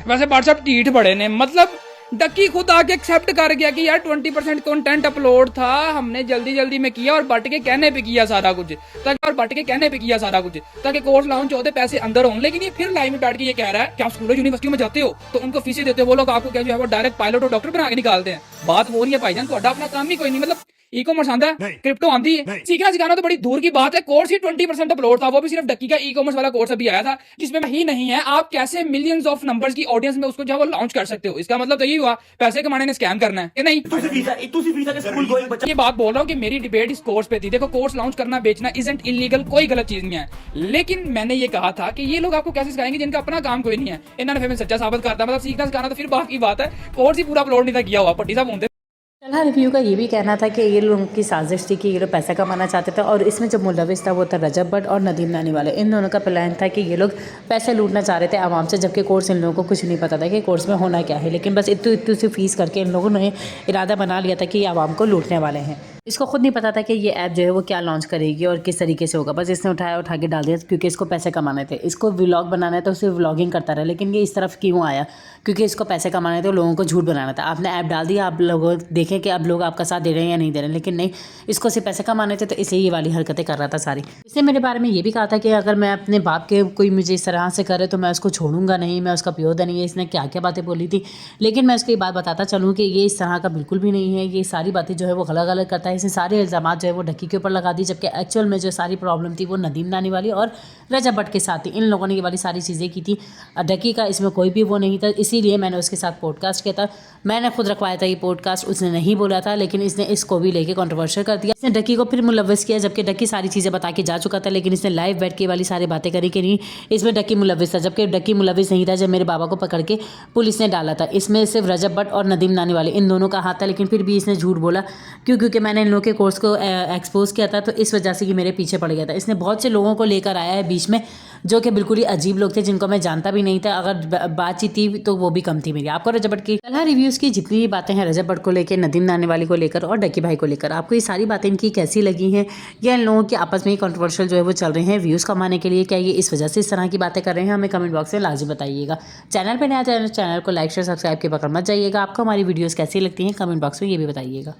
वैसे व्हाट्सएप ढीठ बड़े ने, मतलब डक्की खुद आके एक्सेप्ट कर गया कि यार 20% कंटेंट अपलोड था, हमने जल्दी जल्दी में किया और बट के कहने पे किया सारा कुछ, ताकि कोर्स लॉन्च होते पैसे अंदर हों। लेकिन ये फिर लाइव में बैठ के ये कह रहा है कि आप स्कूलों यूनिवर्सिटी में जाते हो तो उनको फीसें देते हो, वो लोग आपको क्या जो है वो डायरेक्ट पायलट और डॉक्टर बना के निकालते हैं। बात हो रही है भाईजान, तो अपना काम ही कोई नहीं, मतलब ई कॉमर्स आंदा है, क्रिप्टो आंदी है, सीखना सिखाना तो बड़ी दूर की बात है। कोर्स ही 20% अपलोड था, वो भी सिर्फ डक्की का ई कॉमर्स वाला कोर्स अभी आया था जिसमें ही नहीं है। आप कैसे मिलियंस ऑफ नंबर्स की ऑडियंस में उसको जो है वो लॉन्च कर सकते हो? इसका मतलब तो यही हुआ पैसे कमाने ने स्कैम करना है कि नहीं? ये बात बोल रहा हूँ कि मेरी डिबेट इस कोर्स पे थी। देखो, कोर्स लॉन्च करना बेचना इजंट इलीगल, कोई गलत चीज नहीं है, लेकिन मैंने ये कहा था कि ये लोग आपको कैसे सिखाएंगे जिनका अपना काम कोई नहीं है। इन्होंने फिर सच्चा साबित करता, मतलब सीखना सिखाना तो फिर बाकी बात है, कोर्स ही पूरा अपलोड नहीं था किया हुआ। पट्टी साहब होंगे चला रिव्यू का ये भी कहना था कि ये लोगों की साजिश थी कि ये लोग पैसा कमाना चाहते थे, और इसमें जो मुलविस था वो था रजब भट्ट और नदीम नानीवाला। इन दोनों का प्लान था कि ये लोग पैसे लूटना चाह रहे थे आवाम से, जबकि कोर्स इन लोगों को कुछ नहीं पता था कि कोर्स में होना क्या है। लेकिन बस इतनी सी फीस करके इन लोगों ने इरादा बना लिया था कि ये आवाम को लूटने वाले हैं। इसको खुद नहीं पता था कि ये ऐप जो है वो क्या लॉन्च करेगी और किस तरीके से होगा। बस इसने उठा के डाल दिया क्योंकि इसको पैसे कमाने थे, इसको व्लॉग बनाना है तो सिर्फ व्लॉगिंग करता रहा। लेकिन ये इस तरफ क्यों आया? क्योंकि इसको पैसे कमाने थे, लोगों को झूठ बनाना था। आपने ऐप डाल दिया, आप लोग देखें कि अब लोग आपका साथ दे रहे हैं या नहीं दे रहे हैं, लेकिन नहीं, इसको सिर्फ पैसे कमाने थे, तो इसलिए ये वाली हरकतें कर रहा था सारी। इसने मेरे बारे में ये भी कहा था कि अगर मैं अपने बाप के कोई मुझे इस तरह से करे तो मैं उसको छोड़ूंगा नहीं, मैं उसका प्योर नहीं है। इसने क्या क्या बातें बोली थी, लेकिन मैं उसको ये बात बताता चलूँ कि ये इस तरह का बिल्कुल भी नहीं है। ये सारी बातें जो है वो गलत गलत करता है। इसने सारे इल्ज़ाम जो है वो डक्की के ऊपर लगा दी, जबकि एक्चुअल में जो सारी प्रॉब्लम थी वो नदीम नानी वाली और रजब भट्ट के साथ थी। इन लोगों ने ये वाली सारी चीज़ें की थी, डक्की का इसमें कोई भी वो नहीं था। इसीलिए मैंने उसके साथ पॉडकास्ट किया था, मैंने खुद रखवाया था ये पॉडकास्ट, उसने नहीं बोला था, लेकिन इसने इसको भी लेके कंट्रोवर्शियल कर दिया। इसने डक्की को फिर मुलव्वस किया, जबकि डक्की सारी चीज़ें बता के जा चुका था, लेकिन इसने लाइव बैठ के वाली सारी बातें करी कि नहीं इसमें डक्की मुलव्वस था, जबकि डक्की मुलव्वस नहीं था। जब मेरे बाबा को पकड़ के पुलिस ने डाला था, इसमें सिर्फ रजब भट्ट और नदीम नानी वाले इन दोनों का हाथ था। लेकिन फिर भी इसने झूठ बोला, क्योंकि मैंने इन लोगों के कोर्स को एक्सपोज किया था, तो इस वजह से कि मेरे पीछे पड़ गया था। इसने बहुत से लोगों को लेकर आया है बीच में, जो कि बिल्कुल ही अजीब लोग थे, जिनको मैं जानता भी नहीं था। अगर बातचीत थी तो वो भी कम थी मेरी। आपको रजब भट्ट की कल रिव्यूज़ की जितनी बातें हैं रजब भट्ट को लेकर, नदीम नानीवाली को लेकर और डक्की भाई को लेकर, आपको ये सारी बातें इनकी कैसी लगी हैं, या इन लोगों के आपस में कंट्रोवर्शियल जो है वो चल रहे हैं व्यूज़ कमाने के लिए? क्या ये इस वजह से इस तरह की बातें कर रहे हैं? हमें कमेंट बॉक्स में लाजमी बताइएगा। चैनल पर नया चैनल को लाइक शेयर सब्सक्राइब के बगैर मत जाइएगा। आपको हमारी वीडियोज़ कैसी लगती हैं कमेंट बॉक्स में ये भी बताइएगा।